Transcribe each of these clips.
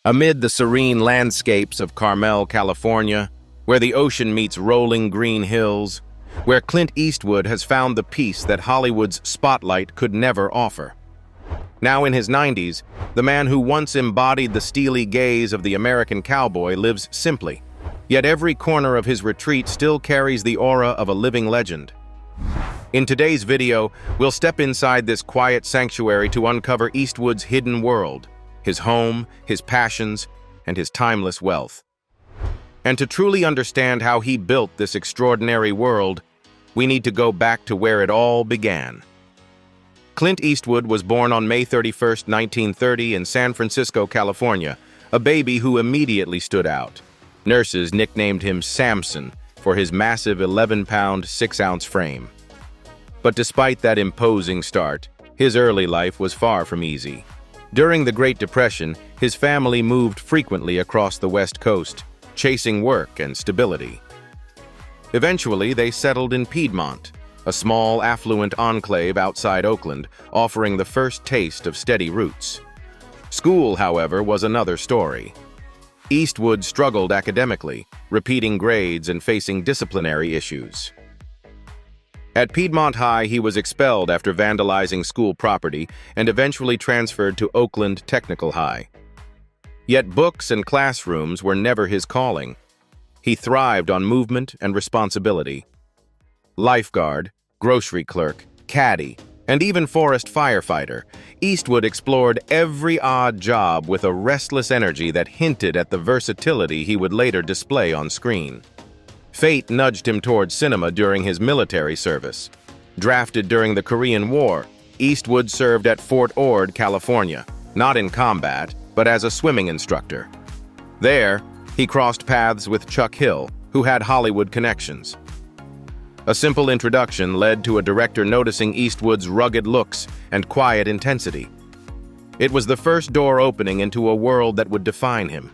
Amid the serene landscapes of Carmel, California, where the ocean meets rolling green hills, where Clint Eastwood has found the peace that Hollywood's spotlight could never offer. Now in his 90s, the man who once embodied the steely gaze of the American cowboy lives simply, yet every corner of his retreat still carries the aura of a living legend. In today's video, we'll step inside this quiet sanctuary to uncover Eastwood's hidden world, his home, his passions, and his timeless wealth. And to truly understand how he built this extraordinary world, we need to go back to where it all began. Clint Eastwood was born on May 31, 1930 in San Francisco, California, a baby who immediately stood out. Nurses nicknamed him Samson for his massive 11-pound, 6-ounce frame. But despite that imposing start, his early life was far from easy. During the Great Depression, his family moved frequently across the West Coast, chasing work and stability. Eventually, they settled in Piedmont, a small, affluent enclave outside Oakland, offering the first taste of steady roots. School, however, was another story. Eastwood struggled academically, repeating grades and facing disciplinary issues. At Piedmont High, he was expelled after vandalizing school property and eventually transferred to Oakland Technical High. Yet books and classrooms were never his calling. He thrived on movement and responsibility. Lifeguard, grocery clerk, caddy, and even forest firefighter, Eastwood explored every odd job with a restless energy that hinted at the versatility he would later display on screen. Fate nudged him towards cinema during his military service. Drafted during the Korean War, Eastwood served at Fort Ord, California, not in combat, but as a swimming instructor. There, he crossed paths with Chuck Hill, who had Hollywood connections. A simple introduction led to a director noticing Eastwood's rugged looks and quiet intensity. It was the first door opening into a world that would define him.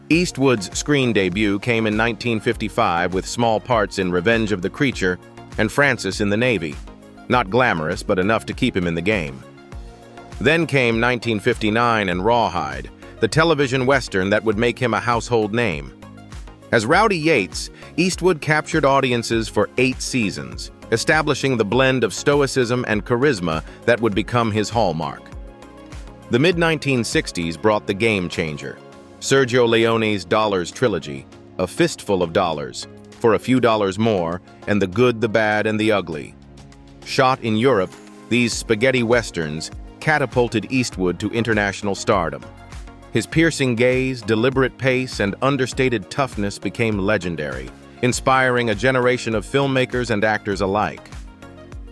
Eastwood's screen debut came in 1955 with small parts in Revenge of the Creature and Francis in the Navy. Not glamorous, but enough to keep him in the game. Then came 1959 and Rawhide, the television western that would make him a household name. As Rowdy Yates, Eastwood captured audiences for 8 seasons, establishing the blend of stoicism and charisma that would become his hallmark. The mid-1960s brought the game changer. Sergio Leone's Dollars trilogy, A Fistful of Dollars, For a Few Dollars More, and The Good, the Bad, and the Ugly. Shot in Europe, these spaghetti westerns catapulted Eastwood to international stardom. His piercing gaze, deliberate pace, and understated toughness became legendary, inspiring a generation of filmmakers and actors alike.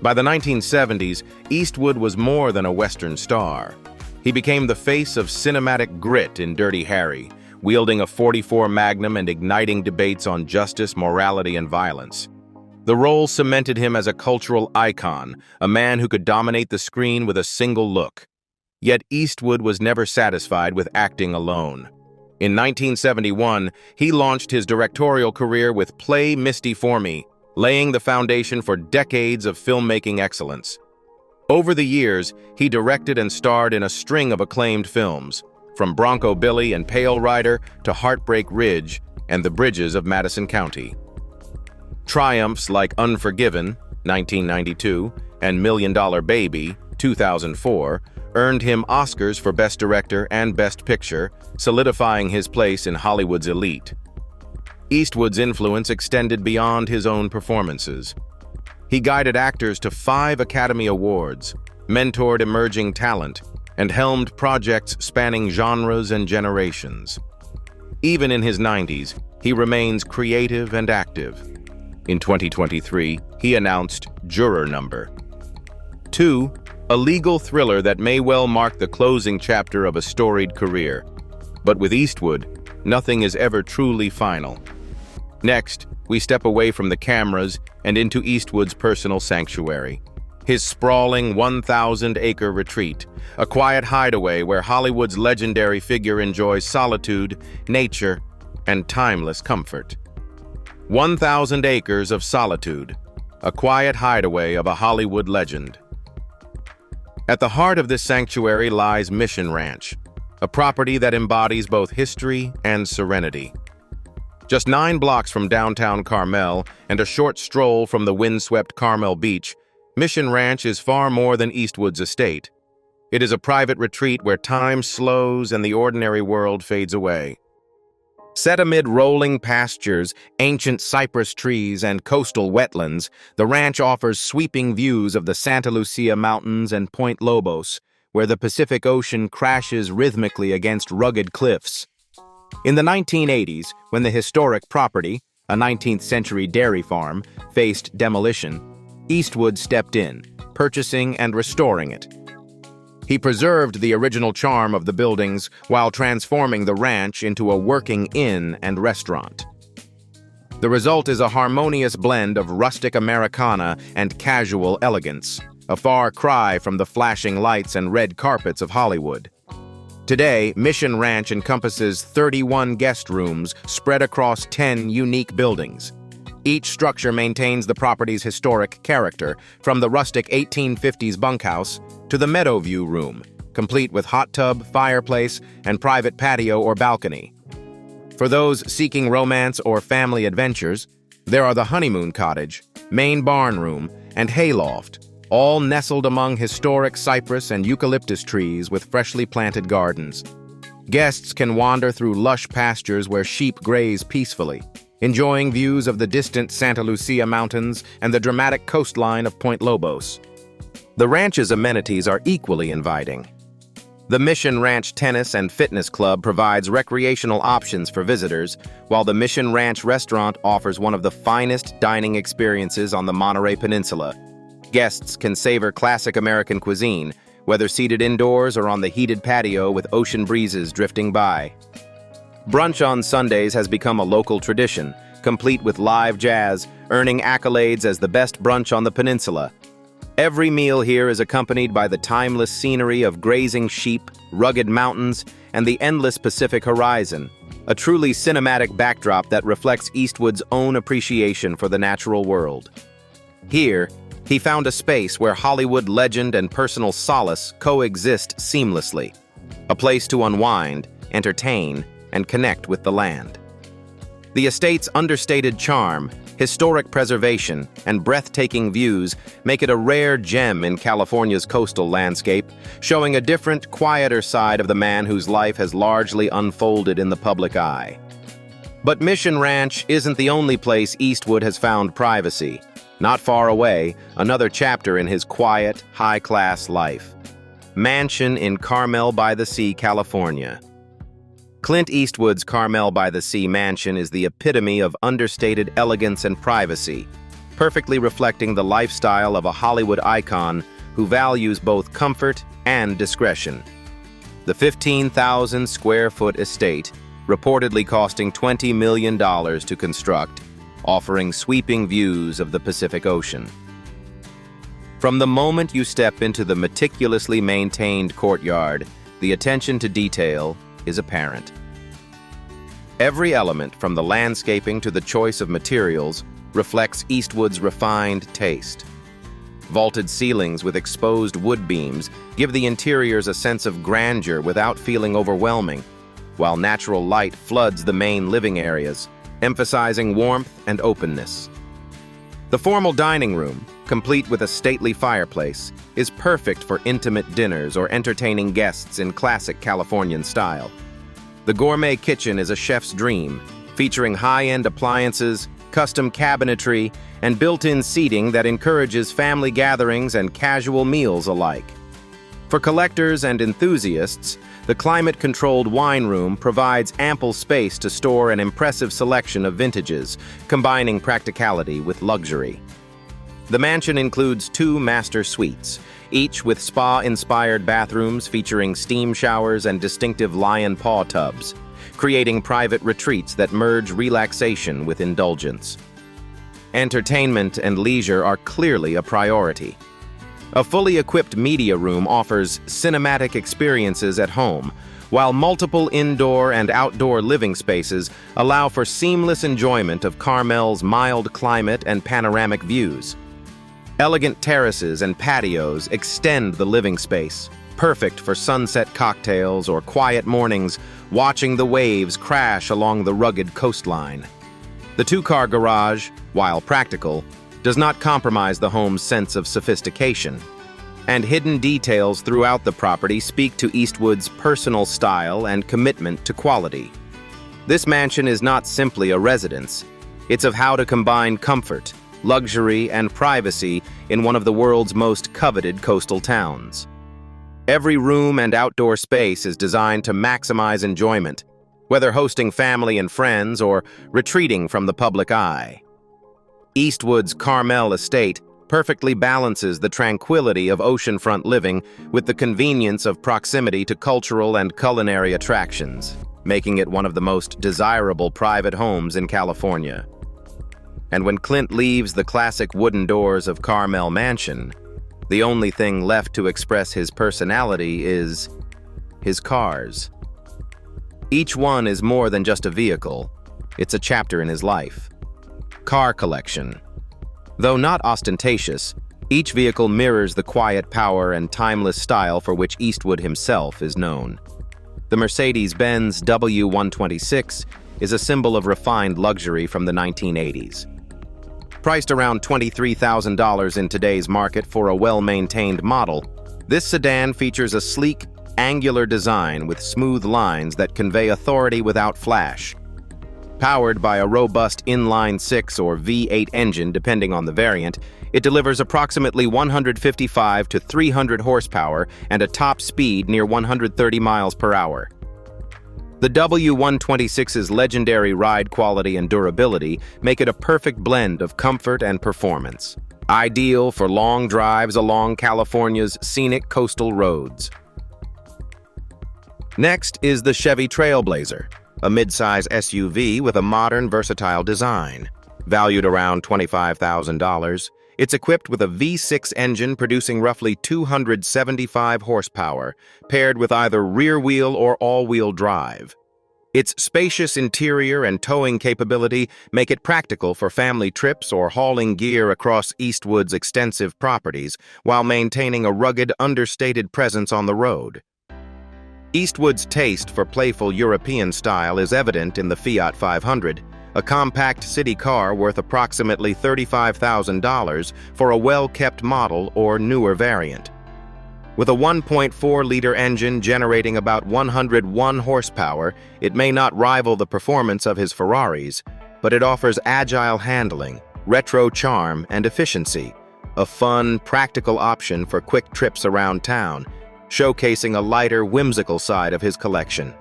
By the 1970s, Eastwood was more than a Western star. He became the face of cinematic grit in Dirty Harry, wielding a .44 Magnum and igniting debates on justice, morality, and violence. The role cemented him as a cultural icon, a man who could dominate the screen with a single look. Yet Eastwood was never satisfied with acting alone. In 1971, he launched his directorial career with Play Misty for Me, laying the foundation for decades of filmmaking excellence. Over the years, he directed and starred in a string of acclaimed films, from Bronco Billy and Pale Rider to Heartbreak Ridge and The Bridges of Madison County. Triumphs like Unforgiven, 1992, and $1 Million Baby, 2004, earned him Oscars for Best Director and Best Picture, solidifying his place in Hollywood's elite. Eastwood's influence extended beyond his own performances. He guided actors to 5 Academy Awards, mentored emerging talent, and helmed projects spanning genres and generations. Even in his 90s, he remains creative and active. In 2023, he announced Juror Number 2, a legal thriller that may well mark the closing chapter of a storied career. But with Eastwood, nothing is ever truly final. Next, we step away from the cameras and into Eastwood's personal sanctuary, his sprawling 1,000-acre retreat, a quiet hideaway where Hollywood's legendary figure enjoys solitude, nature, and timeless comfort. 1,000 acres of solitude, a quiet hideaway of a Hollywood legend. At the heart of this sanctuary lies Mission Ranch, a property that embodies both history and serenity. Just 9 blocks from downtown Carmel and a short stroll from the windswept Carmel Beach, Mission Ranch is far more than Eastwood's estate. It is a private retreat where time slows and the ordinary world fades away. Set amid rolling pastures, ancient cypress trees, and coastal wetlands, the ranch offers sweeping views of the Santa Lucia Mountains and Point Lobos, where the Pacific Ocean crashes rhythmically against rugged cliffs. In the 1980s, when the historic property, a 19th-century dairy farm, faced demolition, Eastwood stepped in, purchasing and restoring it. He preserved the original charm of the buildings while transforming the ranch into a working inn and restaurant. The result is a harmonious blend of rustic Americana and casual elegance, a far cry from the flashing lights and red carpets of Hollywood. Today, Mission Ranch encompasses 31 guest rooms spread across 10 unique buildings. Each structure maintains the property's historic character, from the rustic 1850s bunkhouse to the Meadowview room, complete with hot tub, fireplace, and private patio or balcony. For those seeking romance or family adventures, there are the honeymoon cottage, main barn room, and hayloft, all nestled among historic cypress and eucalyptus trees with freshly planted gardens. Guests can wander through lush pastures where sheep graze peacefully, enjoying views of the distant Santa Lucia Mountains and the dramatic coastline of Point Lobos. The ranch's amenities are equally inviting. The Mission Ranch Tennis and Fitness Club provides recreational options for visitors, while the Mission Ranch Restaurant offers one of the finest dining experiences on the Monterey Peninsula. Guests can savor classic American cuisine, whether seated indoors or on the heated patio with ocean breezes drifting by. Brunch on Sundays has become a local tradition, complete with live jazz, earning accolades as the best brunch on the peninsula. Every meal here is accompanied by the timeless scenery of grazing sheep, rugged mountains, and the endless Pacific horizon, a truly cinematic backdrop that reflects Eastwood's own appreciation for the natural world. Here, he found a space where Hollywood legend and personal solace coexist seamlessly, a place to unwind, entertain, and connect with the land. The estate's understated charm, historic preservation, and breathtaking views make it a rare gem in California's coastal landscape, showing a different, quieter side of the man whose life has largely unfolded in the public eye. But Mission Ranch isn't the only place Eastwood has found privacy. Not far away, another chapter in his quiet, high-class life. Mansion in Carmel by the Sea, California. Clint Eastwood's Carmel by the Sea mansion is the epitome of understated elegance and privacy, perfectly reflecting the lifestyle of a Hollywood icon who values both comfort and discretion. The 15,000-square-foot estate, reportedly costing $20 million to construct, offering sweeping views of the Pacific Ocean. From the moment you step into the meticulously maintained courtyard, the attention to detail is apparent. Every element, from the landscaping to the choice of materials, reflects Eastwood's refined taste. Vaulted ceilings with exposed wood beams give the interiors a sense of grandeur without feeling overwhelming, while natural light floods the main living areas, emphasizing warmth and openness. The formal dining room, complete with a stately fireplace, is perfect for intimate dinners or entertaining guests in classic Californian style. The gourmet kitchen is a chef's dream, featuring high-end appliances, custom cabinetry, and built-in seating that encourages family gatherings and casual meals alike. For collectors and enthusiasts, the climate-controlled wine room provides ample space to store an impressive selection of vintages, combining practicality with luxury. The mansion includes 2 master suites, each with spa-inspired bathrooms featuring steam showers and distinctive lion paw tubs, creating private retreats that merge relaxation with indulgence. Entertainment and leisure are clearly a priority. A fully equipped media room offers cinematic experiences at home, while multiple indoor and outdoor living spaces allow for seamless enjoyment of Carmel's mild climate and panoramic views. Elegant terraces and patios extend the living space, perfect for sunset cocktails or quiet mornings watching the waves crash along the rugged coastline. The two-car garage, while practical, does not compromise the home's sense of sophistication, and hidden details throughout the property speak to Eastwood's personal style and commitment to quality. This mansion is not simply a residence. It's of how to combine comfort, luxury, and privacy in one of the world's most coveted coastal towns. Every room and outdoor space is designed to maximize enjoyment, whether hosting family and friends or retreating from the public eye. Eastwood's Carmel estate perfectly balances the tranquility of oceanfront living with the convenience of proximity to cultural and culinary attractions, making it one of the most desirable private homes in California. And when Clint leaves the classic wooden doors of Carmel Mansion, the only thing left to express his personality is his cars. Each one is more than just a vehicle. It's a chapter in his life. Car collection. Though not ostentatious, each vehicle mirrors the quiet power and timeless style for which Eastwood himself is known. The Mercedes-Benz W126 is a symbol of refined luxury from the 1980s. Priced around $23,000 in today's market for a well-maintained model, this sedan features a sleek, angular design with smooth lines that convey authority without flash. Powered by a robust inline-six or V8 engine depending on the variant, it delivers approximately 155 to 300 horsepower and a top speed near 130 miles per hour. The W126's legendary ride quality and durability make it a perfect blend of comfort and performance, ideal for long drives along California's scenic coastal roads. Next is the Chevy Trailblazer, a midsize SUV with a modern, versatile design. Valued around $25,000, it's equipped with a V6 engine producing roughly 275 horsepower, paired with either rear-wheel or all-wheel drive. Its spacious interior and towing capability make it practical for family trips or hauling gear across Eastwood's extensive properties, while maintaining a rugged, understated presence on the road. Eastwood's taste for playful European style is evident in the Fiat 500, a compact city car worth approximately $35,000 for a well-kept model or newer variant. With a 1.4-liter engine generating about 101 horsepower, it may not rival the performance of his Ferraris, but it offers agile handling, retro charm, and efficiency, a fun, practical option for quick trips around town, showcasing a lighter, whimsical side of his collection.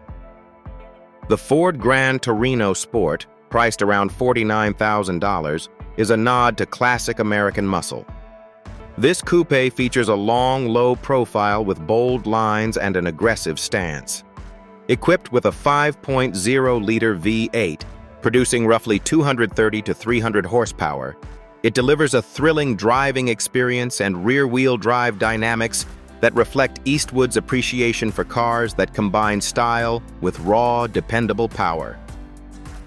The Ford Gran Torino Sport, priced around $49,000, is a nod to classic American muscle. This coupe features a long, low profile with bold lines and an aggressive stance. Equipped with a 5.0-liter V8, producing roughly 230 to 300 horsepower, it delivers a thrilling driving experience and rear-wheel drive dynamics that reflect Eastwood's appreciation for cars that combine style with raw, dependable power.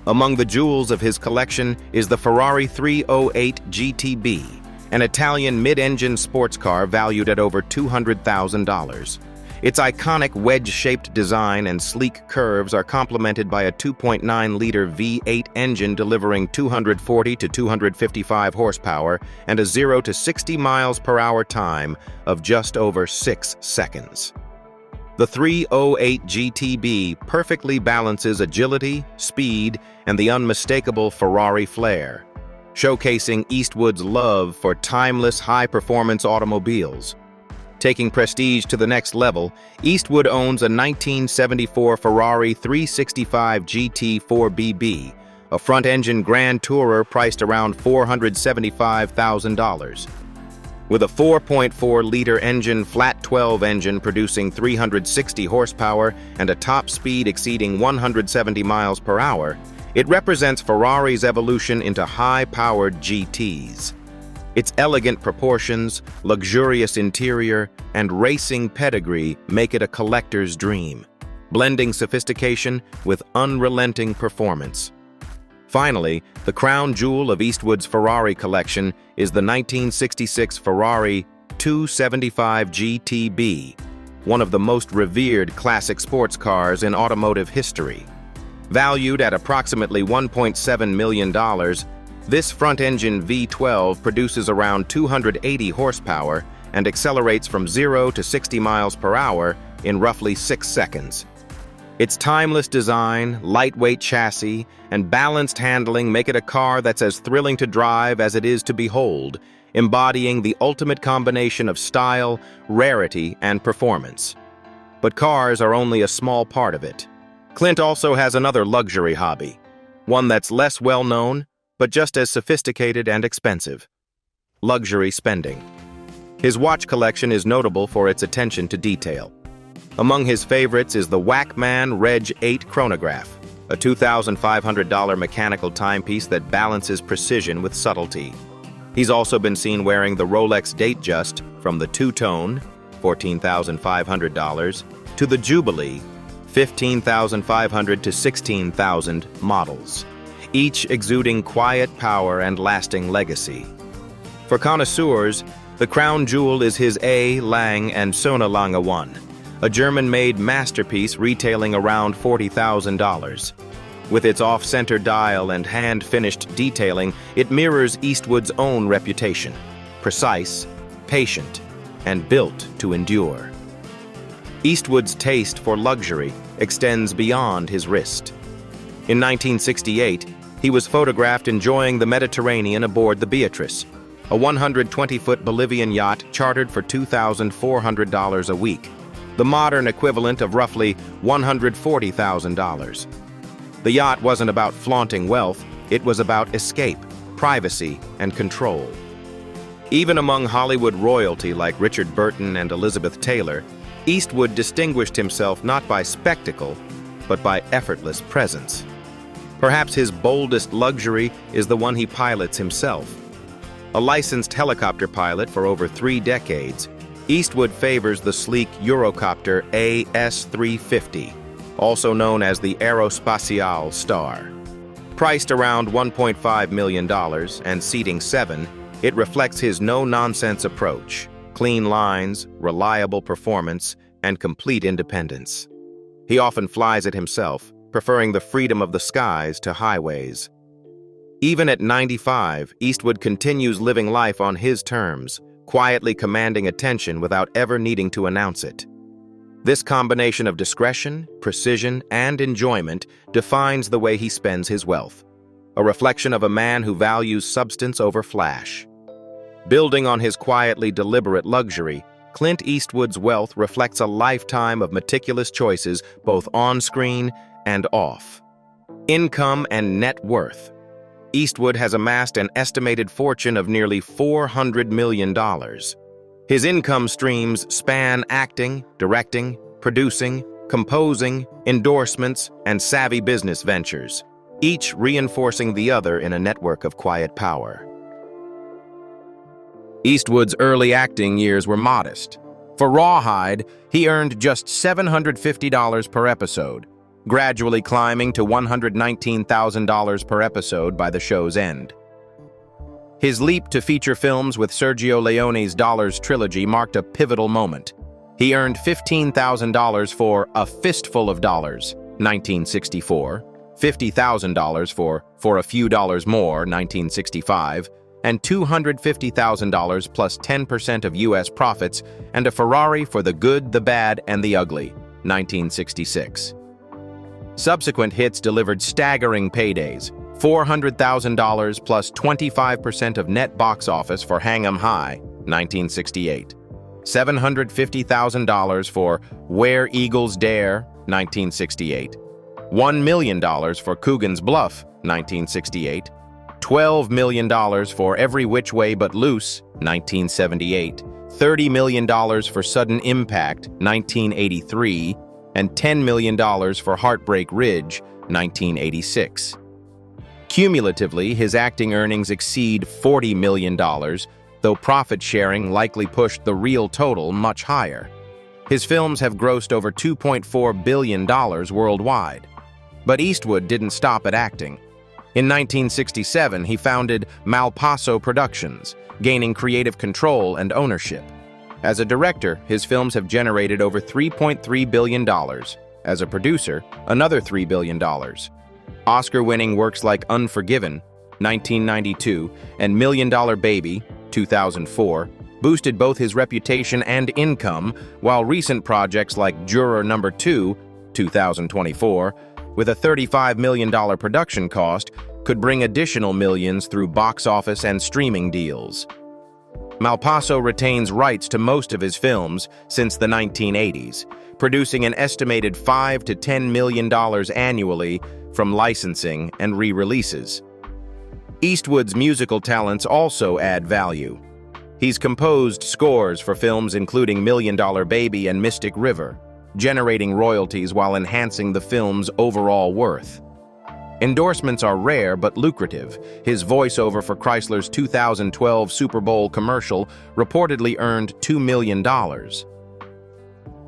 Among the jewels of his collection is the Ferrari 308 GTB, an Italian mid-engine sports car valued at over $200,000. Its iconic wedge-shaped design and sleek curves are complemented by a 2.9-liter V8 engine delivering 240 to 255 horsepower and a 0 to 60 miles per hour time of just over 6 seconds. The 308 GTB perfectly balances agility, speed, and the unmistakable Ferrari flair, showcasing Eastwood's love for timeless, high-performance automobiles. Taking prestige to the next level, Eastwood owns a 1974 Ferrari 365 GT 4BB, a front-engine Grand Tourer priced around $475,000. With a 4.4-liter engine, flat 12 engine producing 360 horsepower and a top speed exceeding 170 miles per hour, it represents Ferrari's evolution into high-powered GTs. Its elegant proportions, luxurious interior, and racing pedigree make it a collector's dream, blending sophistication with unrelenting performance. Finally, the crown jewel of Eastwood's Ferrari collection is the 1966 Ferrari 275 GTB, one of the most revered classic sports cars in automotive history. Valued at approximately $1.7 million, this front-engine V12 produces around 280 horsepower and accelerates from 0 to 60 miles per hour in roughly 6 seconds. Its timeless design, lightweight chassis, and balanced handling make it a car that's as thrilling to drive as it is to behold, embodying the ultimate combination of style, rarity, and performance. But cars are only a small part of it. Clint also has another luxury hobby, one that's less well-known, but just as sophisticated and expensive: luxury spending. His watch collection is notable for its attention to detail. Among his favorites is the Whackman Reg 8 chronograph, a $2,500 mechanical timepiece that balances precision with subtlety. He's also been seen wearing the Rolex Datejust, from the two-tone, $14,500, to the Jubilee, $15,500 to $16,000 models, each exuding quiet power and lasting legacy. For connoisseurs, the crown jewel is his A. Lang & Söhne Lange 1, a German-made masterpiece retailing around $40,000. With its off-center dial and hand-finished detailing, it mirrors Eastwood's own reputation: precise, patient, and built to endure. Eastwood's taste for luxury extends beyond his wrist. In 1968, he was photographed enjoying the Mediterranean aboard the Beatrice, a 120-foot Bolivian yacht chartered for $2,400 a week, the modern equivalent of roughly $140,000. The yacht wasn't about flaunting wealth, it was about escape, privacy, and control. Even among Hollywood royalty like Richard Burton and Elizabeth Taylor, Eastwood distinguished himself not by spectacle, but by effortless presence. Perhaps his boldest luxury is the one he pilots himself. A licensed helicopter pilot for over 3 decades, Eastwood favors the sleek Eurocopter AS-350, also known as the Aerospatiale Star. Priced around $1.5 million and seating 7, it reflects his no-nonsense approach: clean lines, reliable performance, and complete independence. He often flies it himself, preferring the freedom of the skies to highways. Even at 95, Eastwood continues living life on his terms, quietly commanding attention without ever needing to announce it. This combination of discretion, precision, and enjoyment defines the way he spends his wealth, a reflection of a man who values substance over flash. Building on his quietly deliberate luxury, Clint Eastwood's wealth reflects a lifetime of meticulous choices both on-screen and off. Income and net worth. Eastwood has amassed an estimated fortune of nearly $400 million. His income streams span acting, directing, producing, composing, endorsements, and savvy business ventures, each reinforcing the other in a network of quiet power. Eastwood's early acting years were modest. For Rawhide, he earned just $750 per episode, gradually climbing to $119,000 per episode by the show's end. His leap to feature films with Sergio Leone's Dollars trilogy marked a pivotal moment. He earned $15,000 for A Fistful of Dollars, 1964, $50,000 for A Few Dollars More, 1965, and $250,000 plus 10% of U.S. profits, and a Ferrari for The Good, the Bad, and the Ugly, 1966. Subsequent hits delivered staggering paydays: $400,000 plus 25% of net box office for Hang 'em High, 1968, $750,000 for Where Eagles Dare, 1968, $1 million for Coogan's Bluff, 1968, $12 million for Every Which Way But Loose, 1978, $30 million for Sudden Impact, 1983, and $10 million for Heartbreak Ridge, 1986. Cumulatively, his acting earnings exceed $40 million, though profit sharing likely pushed the real total much higher. His films have grossed over $2.4 billion worldwide. But Eastwood didn't stop at acting. In 1967, he founded Malpaso Productions, gaining creative control and ownership. As a director, his films have generated over $3.3 billion. As a producer, another $3 billion. Oscar-winning works like Unforgiven, 1992, and $1 Million Baby, 2004, boosted both his reputation and income, while recent projects like Juror Number 2, 2024, with a $35 million production cost, could bring additional millions through box office and streaming deals. Malpaso retains rights to most of his films since the 1980s, producing an estimated $5 to $10 million annually from licensing and re-releases. Eastwood's musical talents also add value. He's composed scores for films including $1 Million Baby and Mystic River, generating royalties while enhancing the film's overall worth. Endorsements are rare but lucrative. His voiceover for Chrysler's 2012 Super Bowl commercial reportedly earned $2 million.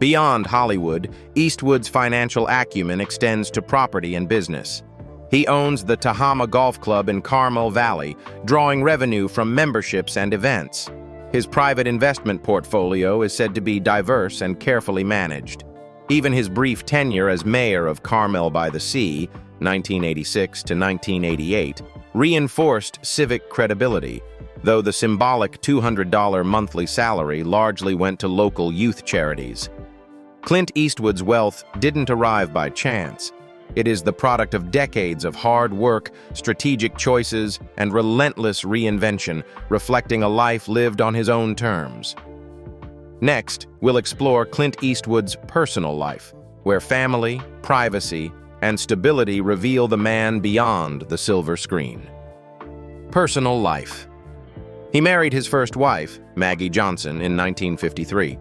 Beyond Hollywood, Eastwood's financial acumen extends to property and business. He owns the Tahama Golf Club in Carmel Valley, drawing revenue from memberships and events. His private investment portfolio is said to be diverse and carefully managed. Even his brief tenure as mayor of Carmel by the Sea, 1986 to 1988, reinforced civic credibility, though the symbolic $200 monthly salary largely went to local youth charities. Clint Eastwood's wealth didn't arrive by chance. It is the product of decades of hard work, strategic choices, and relentless reinvention, reflecting a life lived on his own terms. Next, we'll explore Clint Eastwood's personal life, where family, privacy, and stability reveal the man beyond the silver screen. Personal life. He married his first wife, Maggie Johnson, in 1953.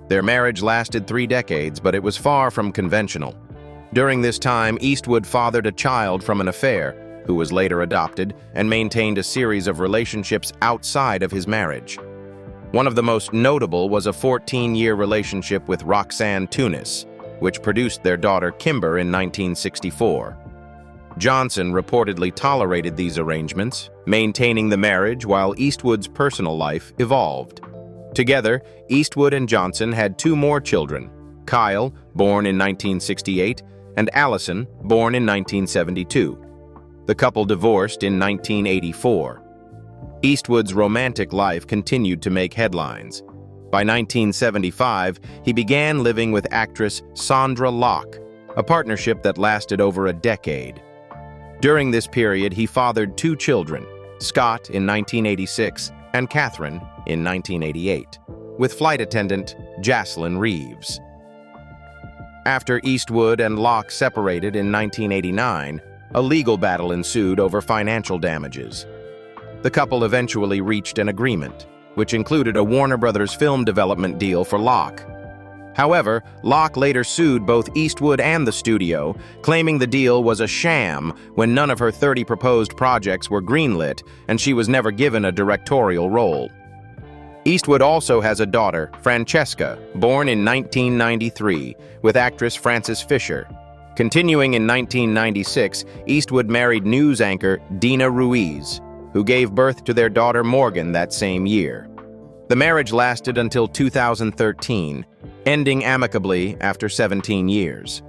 Their marriage lasted 3 decades, but it was far from conventional. During this time, Eastwood fathered a child from an affair, who was later adopted, and maintained a series of relationships outside of his marriage. One of the most notable was a 14-year relationship with Roxanne Tunis, which produced their daughter Kimber in 1964. Johnson reportedly tolerated these arrangements, maintaining the marriage while Eastwood's personal life evolved. Together, Eastwood and Johnson had 2 more children, Kyle, born in 1968, and Allison, born in 1972. The couple divorced in 1984. Eastwood's romantic life continued to make headlines. By 1975, he began living with actress Sondra Locke, a partnership that lasted over a decade. During this period, he fathered 2 children, Scott in 1986 and Catherine in 1988, with flight attendant Jaslyn Reeves. After Eastwood and Locke separated in 1989, a legal battle ensued over financial damages. The couple eventually reached an agreement, which included a Warner Brothers film development deal for Locke. However, Locke later sued both Eastwood and the studio, claiming the deal was a sham when none of her 30 proposed projects were greenlit and she was never given a directorial role. Eastwood also has a daughter, Francesca, born in 1993, with actress Frances Fisher. Continuing in 1996, Eastwood married news anchor Dina Ruiz, who gave birth to their daughter Morgan that same year. The marriage lasted until 2013, ending amicably after 17 years.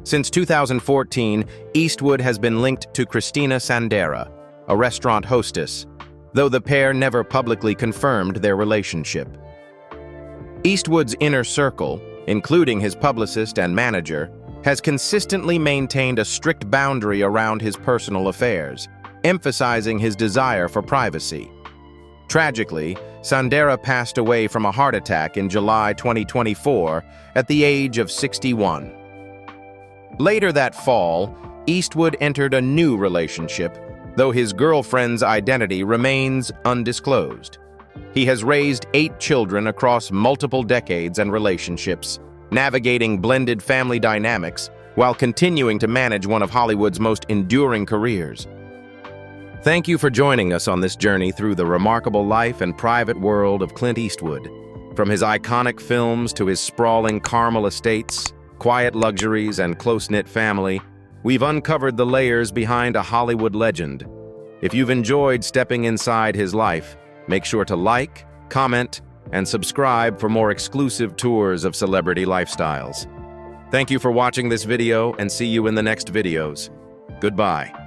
Since 2014, Eastwood has been linked to Christina Sandera, a restaurant hostess, though the pair never publicly confirmed their relationship. Eastwood's inner circle, including his publicist and manager, has consistently maintained a strict boundary around his personal affairs, emphasizing his desire for privacy. Tragically, Sandera passed away from a heart attack in July 2024 at the age of 61. Later that fall, Eastwood entered a new relationship, though his girlfriend's identity remains undisclosed. He has raised 8 children across multiple decades and relationships, navigating blended family dynamics while continuing to manage one of Hollywood's most enduring careers. Thank you for joining us on this journey through the remarkable life and private world of Clint Eastwood. From his iconic films to his sprawling Carmel estates, quiet luxuries, and close-knit family, we've uncovered the layers behind a Hollywood legend. If you've enjoyed stepping inside his life, make sure to like, comment, and subscribe for more exclusive tours of celebrity lifestyles. Thank you for watching this video and see you in the next videos. Goodbye.